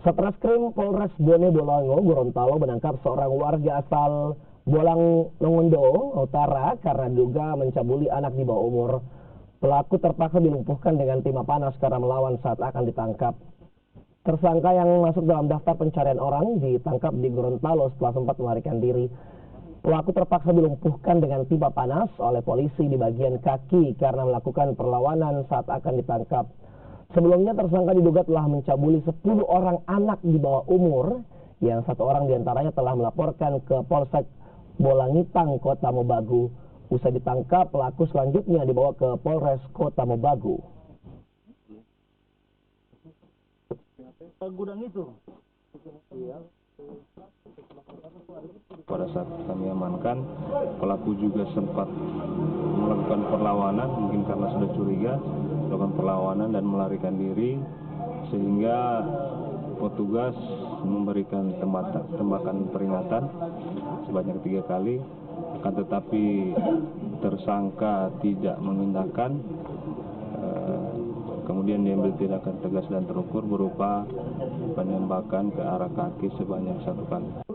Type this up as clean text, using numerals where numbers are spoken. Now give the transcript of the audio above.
Satreskrim Polres Bone Bolango, Gorontalo menangkap seorang warga asal Bolang Longondo Utara karena diduga mencabuli anak di bawah umur. Pelaku terpaksa dilumpuhkan dengan timah panas karena melawan saat akan ditangkap. Tersangka yang masuk dalam daftar pencarian orang ditangkap di Gorontalo setelah sempat melarikan diri. Pelaku terpaksa dilumpuhkan dengan timah panas oleh polisi di bagian kaki karena melakukan perlawanan saat akan ditangkap. Sebelumnya tersangka diduga telah mencabuli 10 orang anak di bawah umur yang 1 orang diantaranya telah melaporkan ke Polsek Bolangitang, Kota Mobagu. Usai ditangkap, pelaku selanjutnya dibawa ke Polres Kota Mobagu. Gudang itu. Pada saat kami amankan, pelaku juga sempat melakukan perlawanan, mungkin karena sudah curiga, melakukan perlawanan dan melarikan diri, sehingga petugas memberikan tembakan peringatan sebanyak 3 kali, akan tetapi tersangka tidak mengindahkan. Kemudian diambil tindakan tegas dan terukur berupa penembakan ke arah kaki sebanyak 1 kali.